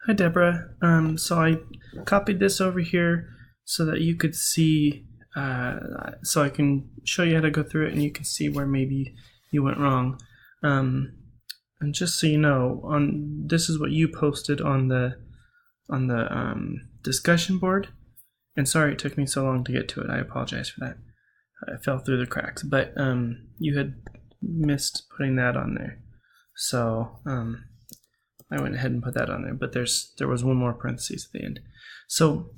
Hi, Deborah. So I copied this over here so that you could see, so I can show you how to go through it and you can see where maybe you went wrong. And just so you know, this is what you posted on the discussion board. And sorry it took me so long to get to it. I apologize for that. I fell through the cracks, but you had missed putting that on there. So I went ahead and put that on there, but there was one more parentheses at the end. So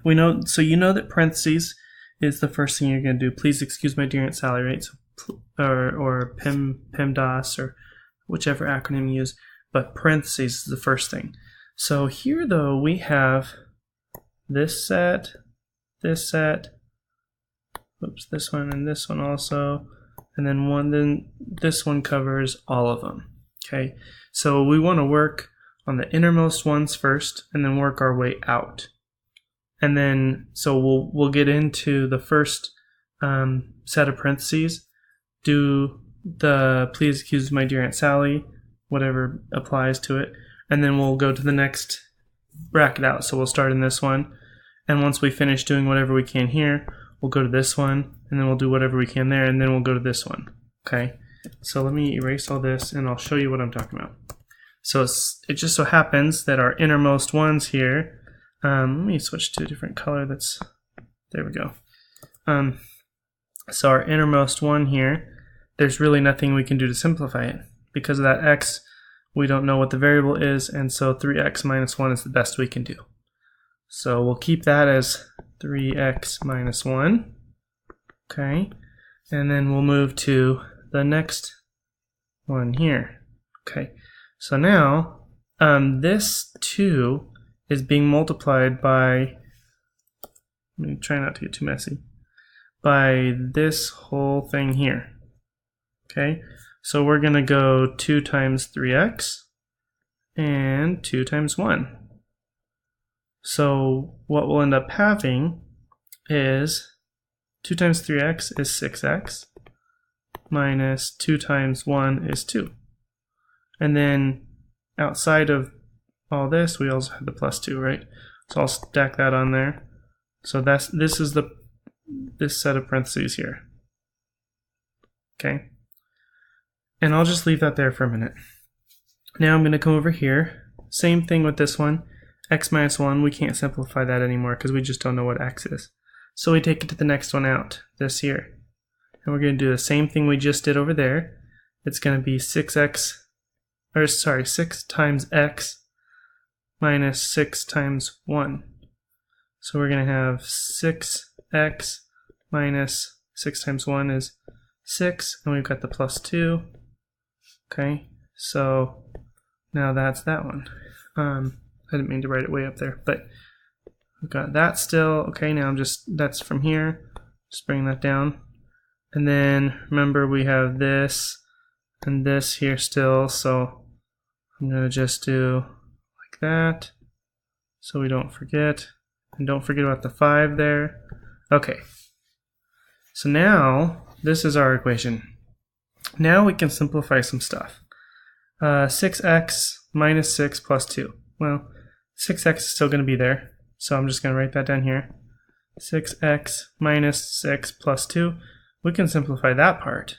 you know that parentheses is the first thing you're going to do. Please excuse my dear Aunt Sally, right? So, or PEMDAS or whichever acronym you use, but parentheses is the first thing. So here though we have this set, this one, and this one also, and then this one covers all of them. Okay, so we want to work on the innermost ones first, and then work our way out. And then, so we'll get into the first set of parentheses, do the please excuse my dear Aunt Sally, whatever applies to it, and then we'll go to the next bracket out. So we'll start in this one, and once we finish doing whatever we can here, we'll go to this one, and then we'll do whatever we can there, and then we'll go to this one. Okay, so let me erase all this, and I'll show you what I'm talking about. So it just so happens that our innermost ones here, let me switch to a different color. There we go. So our innermost one here, there's really nothing we can do to simplify it. Because of that x, we don't know what the variable is, and so 3x minus 1 is the best we can do. So we'll keep that as 3x minus 1. Okay, and then we'll move to the next one here. Okay, so now this 2 is being multiplied by, let me try not to get too messy, by this whole thing here. Okay, so we're going to go 2 times 3x and 2 times 1. So what we'll end up having is 2 times 3x is 6x minus 2 times 1 is 2. And then outside of all this, we also have the plus 2, right? So I'll stack that on there. So this is this set of parentheses here. Okay. And I'll just leave that there for a minute. Now I'm going to come over here. Same thing with this one. X minus 1, we can't simplify that anymore because we just don't know what x is. So we take it to the next one out, this here. And we're going to do the same thing we just did over there. It's going to be 6 times x minus 6 times 1. So we're going to have 6x minus 6 times 1 is 6, and we've got the plus 2. Okay, so now that's that one. I didn't mean to write it way up there, but we've got that still. Okay, now that's from here. Just bring that down. And then remember we have this and this here still, so I'm going to just do like that so we don't forget. And don't forget about the 5 there. Okay, so now this is our equation. Now we can simplify some stuff. 6x minus 6 plus 2. Well, 6x is still going to be there, so I'm just going to write that down here. 6x minus 6 plus 2. We can simplify that part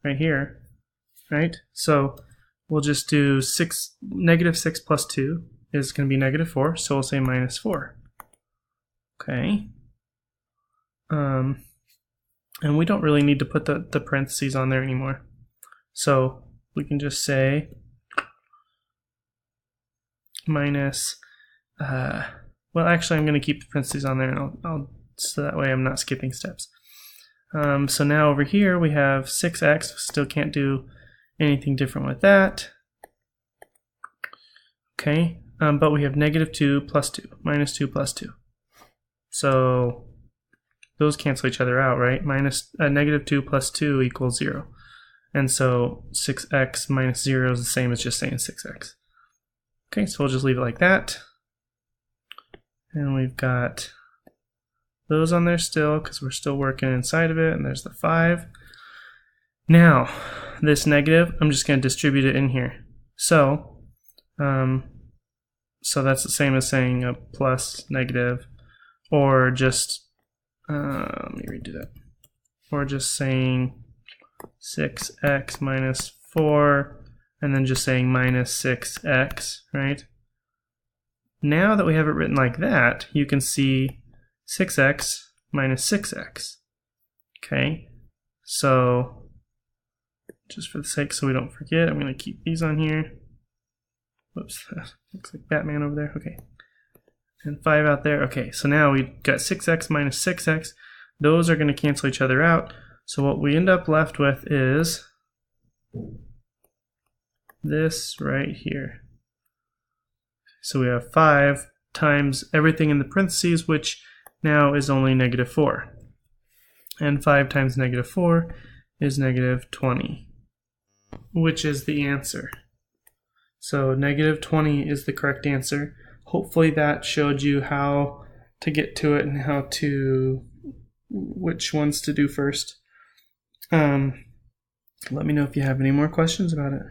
right here, right? So we'll just do negative 6 plus 2 is going to be negative 4, so we'll say minus 4. Okay. And we don't really need to put the parentheses on there anymore. So we can just say minus, well actually I'm going to keep the parentheses on there, and I'll so that way I'm not skipping steps. So now over here we have 6x, still can't do anything different with that. Okay, but we have negative 2 plus 2, minus 2 plus 2. So those cancel each other out, right? Negative 2 plus 2 equals 0. And so 6x minus 0 is the same as just saying 6x. Okay, so we'll just leave it like that. And we've got those on there still because we're still working inside of it, and there's the 5. Now, this negative, I'm just going to distribute it in here. So So that's the same as saying a plus, negative, or just, let me redo that. Or just saying 6x minus 4, and then just saying minus 6x, right? Now that we have it written like that, you can see 6x minus 6x. Okay, so just for the sake so we don't forget, I'm going to keep these on here. Whoops, looks like Batman over there. Okay, and 5 out there. Okay, so now we've got 6x minus 6x. Those are going to cancel each other out. So what we end up left with is this right here. So we have 5 times everything in the parentheses, which now is only negative 4. And 5 times negative 4 is negative 20, which is the answer. So negative 20 is the correct answer. Hopefully that showed you how to get to it and how to, which ones to do first. Let me know if you have any more questions about it.